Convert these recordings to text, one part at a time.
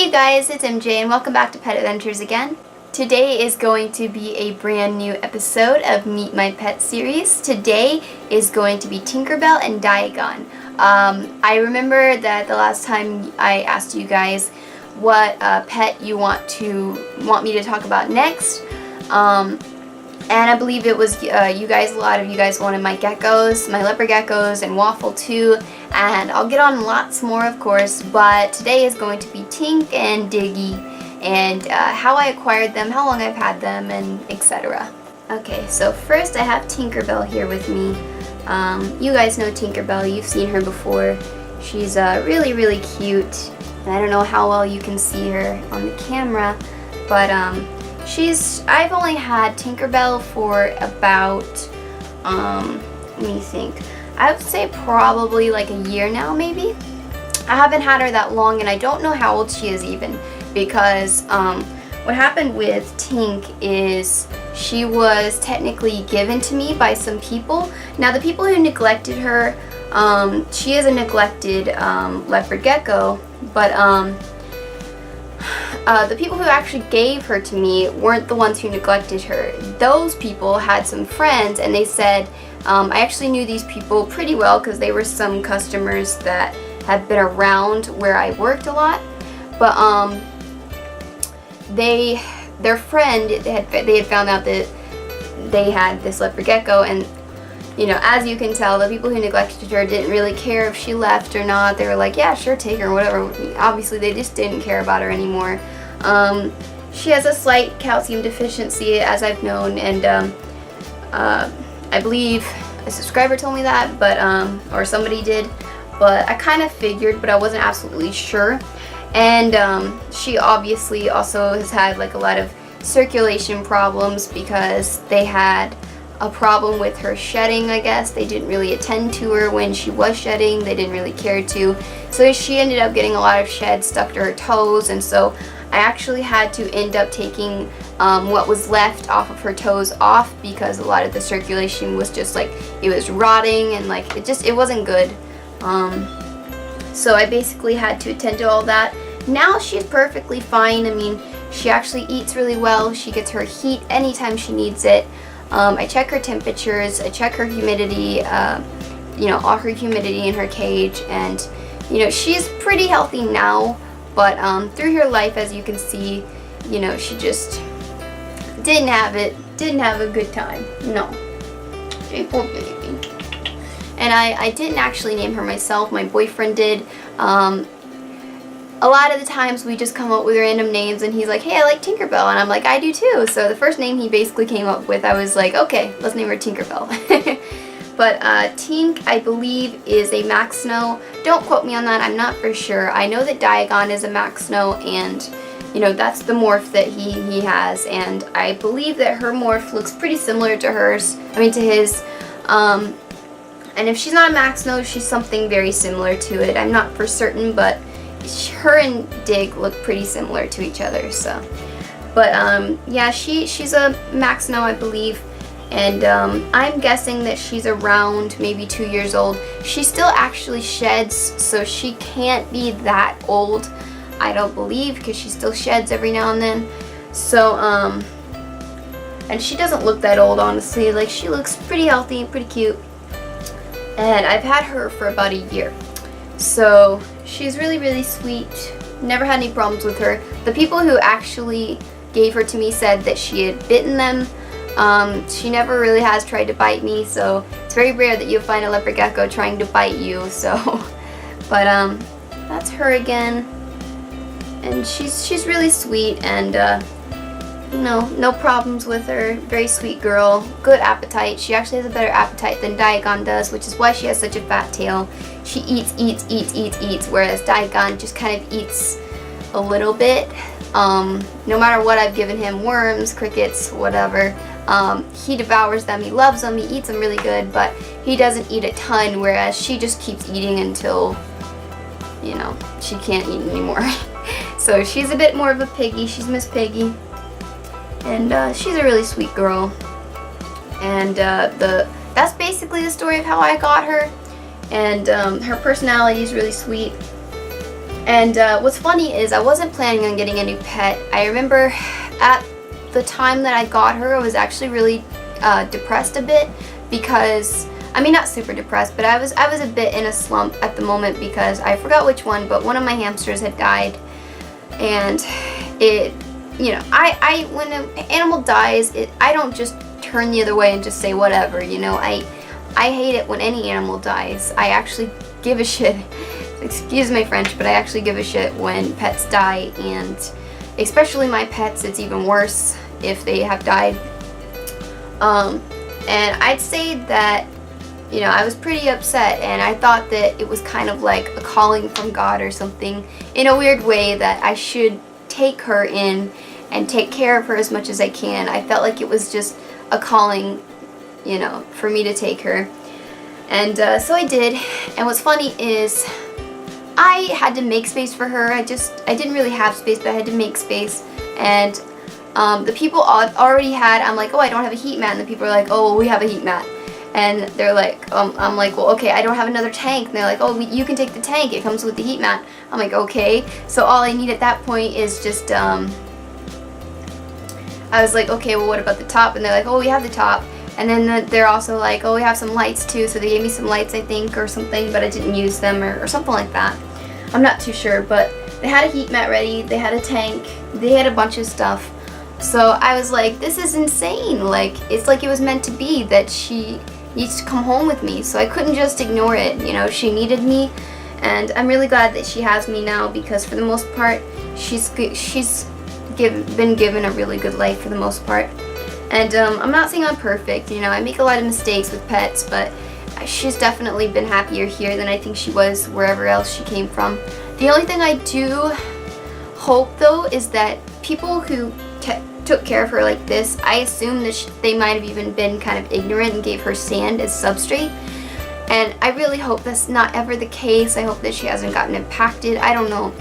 Hey guys, it's MJ and welcome back to Pet Adventures again. Today is going to be a brand new episode of Meet My Pet series. Today is going to be Tinkerbell and Diagon. I remember that the last time I asked you guys what pet you want me to talk about next. And I believe it was a lot of you guys wanted my geckos, my leopard geckos, and Waffle too. And I'll get on lots more, of course, but today is going to be Tink and Diggy and how I acquired them, how long I've had them, and etc. Okay, so first I have Tinkerbell here with me. You guys know Tinkerbell, you've seen her before. She's really, really cute. And I don't know how well you can see her on the camera, but I've only had Tinkerbell for about, let me think, I would say probably like a year now, maybe. I haven't had her that long, and I don't know how old she is even, because what happened with Tink is she was technically given to me by some people. Now, the people who neglected her, she is a neglected leopard gecko, but the people who actually gave her to me weren't the ones who neglected her. Those people had some friends, and they said, I actually knew these people pretty well because they were some customers that had been around where I worked a lot. But their friend, they had found out that they had this leopard gecko, and you know, as you can tell, the people who neglected her didn't really care if she left or not. They were like, yeah, sure, take her, whatever. Obviously, they just didn't care about her anymore. She has a slight calcium deficiency, as I've known, and I believe a subscriber told me that, but or somebody did, but I kind of figured, but I wasn't absolutely sure. And she obviously also has had like a lot of circulation problems because they had a problem with her shedding, I guess. They didn't really attend to her when she was shedding. They didn't really care to. So she ended up getting a lot of shed stuck to her toes, and so I actually had to end up taking what was left off of her toes off because a lot of the circulation was just like, it was rotting, and like it wasn't good. So I basically had to attend to all that. Now she's perfectly fine. I mean, she actually eats really well. She gets her heat anytime she needs it. I check her temperatures, I check her humidity, all her humidity in her cage, and you know, she's pretty healthy now, but through her life, as you can see, you know, she just didn't have a good time. No. Poor baby. And I didn't actually name her myself, my boyfriend did. A lot of the times we just come up with random names, and he's like, hey, I like Tinkerbell, and I'm like, I do too. So the first name he basically came up with, I was like, okay, let's name her Tinkerbell. But Tink, I believe, is a Max Snow. Don't quote me on that, I'm not for sure. I know that Diagon is a Max Snow, and you know, that's the morph that he has, and I believe that her morph looks pretty similar to his. And if she's not a Max Snow, she's something very similar to it. I'm not for certain, but her and Dig look pretty similar to each other. So, but yeah, she's a Max Snow, I believe, and I'm guessing that she's around maybe 2 years old. She still actually sheds, so she can't be that old, I don't believe, because she still sheds every now and then. So and she doesn't look that old, honestly. Like, she looks pretty healthy and pretty cute, and I've had her for about a year. So she's really, really sweet. Never had any problems with her. The people who actually gave her to me said that she had bitten them. She never really has tried to bite me, so it's very rare that you'll find a leopard gecko trying to bite you. So, but that's her again, and she's really sweet, and you know, no problems with her. Very sweet girl. Good appetite. She actually has a better appetite than Diagon does, which is why she has such a fat tail. She eats, whereas Diagon just kind of eats a little bit. No matter what I've given him, worms, crickets, whatever, he devours them. He loves them. He eats them really good, but he doesn't eat a ton, whereas she just keeps eating until, you know, she can't eat anymore. So she's a bit more of a piggy. She's Miss Piggy. And she's a really sweet girl. And that's basically the story of how I got her. And her personality is really sweet. And what's funny is I wasn't planning on getting a new pet. I remember at the time that I got her, I was actually really depressed a bit because, I mean, not super depressed, but I was a bit in a slump at the moment because I forgot which one, but one of my hamsters had died. And it, you know, when an animal dies, I don't just turn the other way and just say whatever, you know. I hate it when any animal dies. I actually give a shit. Excuse my French, but I actually give a shit when pets die, and especially my pets, it's even worse if they have died. And I'd say that, you know, I was pretty upset, and I thought that it was kind of like a calling from God or something in a weird way that I should take her in and take care of her as much as I can. I felt like it was just a calling, you know, for me to take her. And so I did. And what's funny is I had to make space for her. I didn't really have space, but I had to make space. And the people already had, I'm like, oh, I don't have a heat mat. And the people are like, oh, well, we have a heat mat. And they're like, I'm like, well, okay, I don't have another tank. And they're like, oh, you can take the tank. It comes with the heat mat. I'm like, okay. So all I need at that point is just, I was like, okay, well, what about the top? And they're like, oh, we have the top. And then they're also like, oh, we have some lights too. So they gave me some lights, I think, or something, but I didn't use them or something like that. I'm not too sure, but they had a heat mat ready. They had a tank. They had a bunch of stuff. So I was like, this is insane. Like, it's like it was meant to be that she needs to come home with me. So I couldn't just ignore it. You know, she needed me. And I'm really glad that she has me now because for the most part, she's been given a really good life for the most part. And I'm not saying I'm perfect, you know, I make a lot of mistakes with pets, but she's definitely been happier here than I think she was wherever else she came from. The only thing I do hope, though, is that people who took care of her like this, I assume that they might have even been kind of ignorant and gave her sand as substrate. And I really hope that's not ever the case. I hope that she hasn't gotten impacted. I don't know.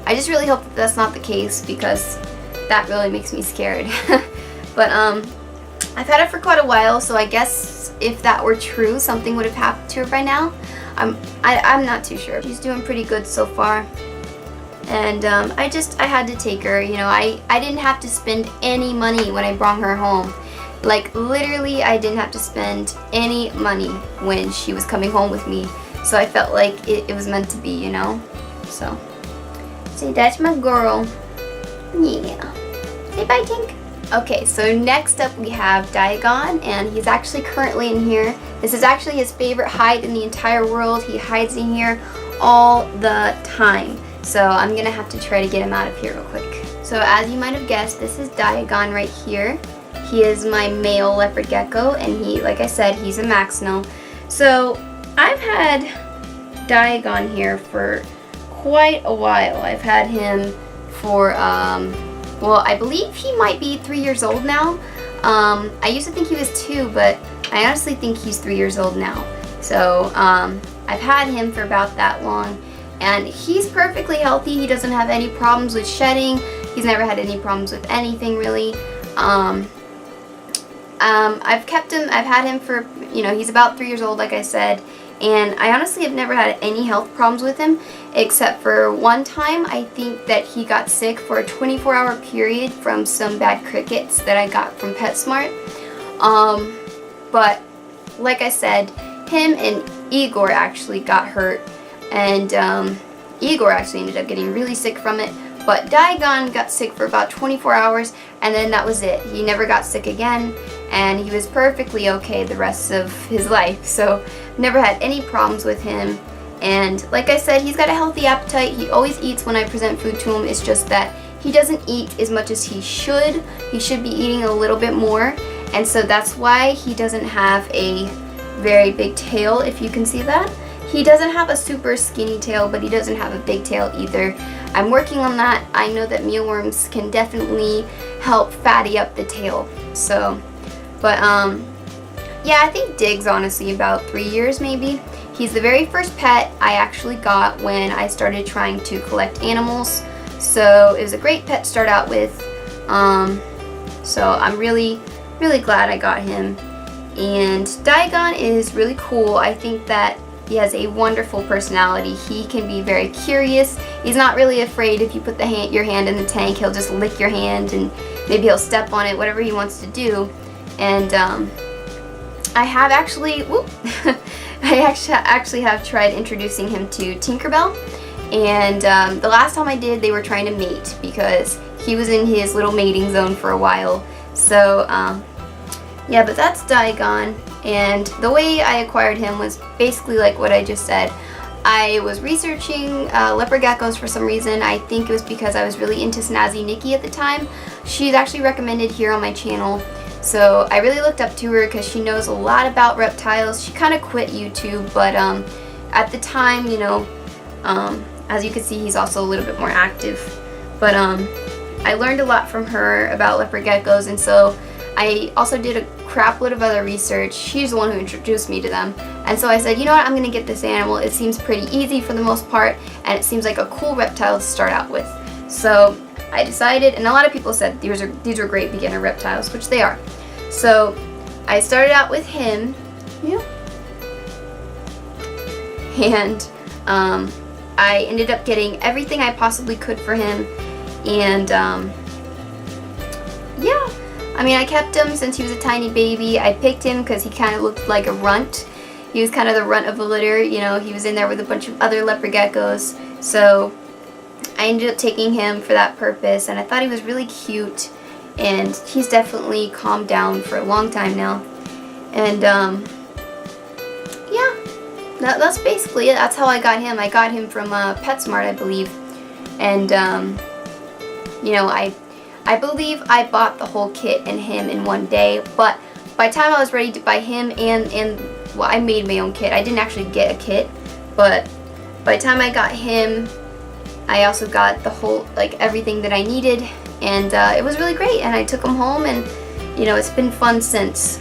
I just really hope that that's not the case because that really makes me scared. But I've had it for quite a while, so I guess if that were true, something would have happened to her by now. I'm not too sure. She's doing pretty good so far. And I had to take her, you know. I didn't have to spend any money when I brought her home. Like, literally, I didn't have to spend any money when she was coming home with me. So I felt like it was meant to be, you know. So, see, that's my girl. Yeah. Say bye, Tink. Okay, so next up we have Diagon, and he's actually currently in here. This is actually his favorite hide in the entire world. He hides in here all the time. So I'm gonna have to try to get him out of here real quick. So as you might have guessed, this is Diagon right here. He is my male leopard gecko, and he, like I said, he's a Maxno. So I've had Diagon here for quite a while. I've had him for, well, I believe he might be 3 years old now. I used to think he was 2, but I honestly think he's 3 years old now. So I've had him for about that long, and he's perfectly healthy. He doesn't have any problems with shedding. He's never had any problems with anything really. I've kept him, I've had him for, you know, he's about 3 years old, like I said, and I honestly have never had any health problems with him, except for one time. I think that he got sick for a 24-hour period from some bad crickets that I got from PetSmart. But like I said, him and Igor actually got hurt, and Igor actually ended up getting really sick from it. But Diagon got sick for about 24 hours, and then that was it. He never got sick again, and he was perfectly okay the rest of his life. So never had any problems with him. And like I said, he's got a healthy appetite. He always eats when I present food to him. It's just that he doesn't eat as much as he should. He should be eating a little bit more. And so that's why he doesn't have a very big tail, if you can see that. He doesn't have a super skinny tail, but he doesn't have a big tail either. I'm working on that. I know that mealworms can definitely help fatty up the tail. So, but yeah, I think Dig's honestly about 3 years maybe. He's the very first pet I actually got when I started trying to collect animals. So it was a great pet to start out with. So I'm really glad I got him. And Diagon is really cool. I think that He has a wonderful personality. He can be very curious. He's not really afraid if you put your hand in the tank. He'll just lick your hand and maybe he'll step on it, whatever he wants to do. And I have actually, I actually have tried introducing him to Tinkerbell. And the last time I did, they were trying to mate because he was in his little mating zone for a while. So yeah, but that's Diagon. And the way I acquired him was basically like what I just said. I was researching leopard geckos for some reason. I think it was because I was really into Snazzy Nikki at the time. She's actually recommended here on my channel. So I really looked up to her because she knows a lot about reptiles. She kind of quit YouTube, but at the time, you know, as you can see, he's also a little bit more active. But I learned a lot from her about leopard geckos, and so I also did a crap load of other research. She's the one who introduced me to them. And so I said, you know what, I'm going to get this animal. It seems pretty easy for the most part, and it seems like a cool reptile to start out with. So I decided, and a lot of people said these are great beginner reptiles, which they are. So I started out with him. Yeah. And I ended up getting everything I possibly could for him. And yeah. I mean, I kept him since he was a tiny baby. I picked him because he kind of looked like a runt. He was kind of the runt of the litter, you know, he was in there with a bunch of other leopard geckos. So I ended up taking him for that purpose, and I thought he was really cute, and he's definitely calmed down for a long time now. And yeah, that's basically it. That's how I got him. I got him from PetSmart, I believe. And you know, I believe I bought the whole kit and him in one day, but by the time I was ready to buy him and well, I made my own kit. I didn't actually get a kit, but by the time I got him, I also got the whole, like, everything that I needed, and it was really great, and I took him home, and, you know, it's been fun since.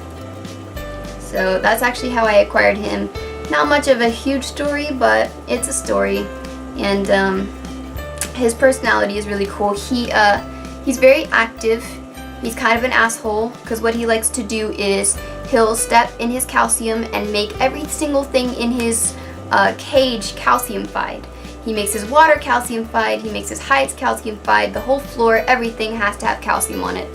So that's actually how I acquired him. Not much of a huge story, but it's a story, and his personality is really cool. He's very active. He's kind of an asshole because what he likes to do is he'll step in his calcium and make every single thing in his cage calciumified. He makes his water calciumified, he makes his hides calciumified, the whole floor, everything has to have calcium on it.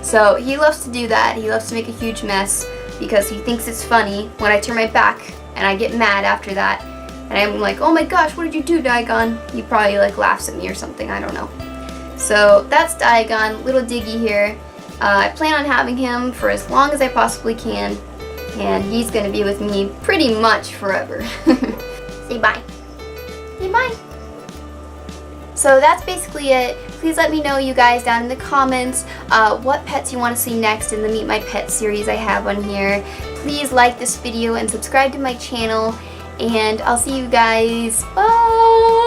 So he loves to do that. He loves to make a huge mess because he thinks it's funny when I turn my back and I get mad after that. And I'm like, oh my gosh, what did you do, Diagon? He probably like laughs at me or something, I don't know. So that's Diagon, little Diggy here. I plan on having him for as long as I possibly can, and he's going to be with me pretty much forever. Say bye. Say bye. So that's basically it. Please let me know, you guys, down in the comments what pets you want to see next in the Meet My Pet series I have on here. Please like this video and subscribe to my channel, and I'll see you guys. Bye!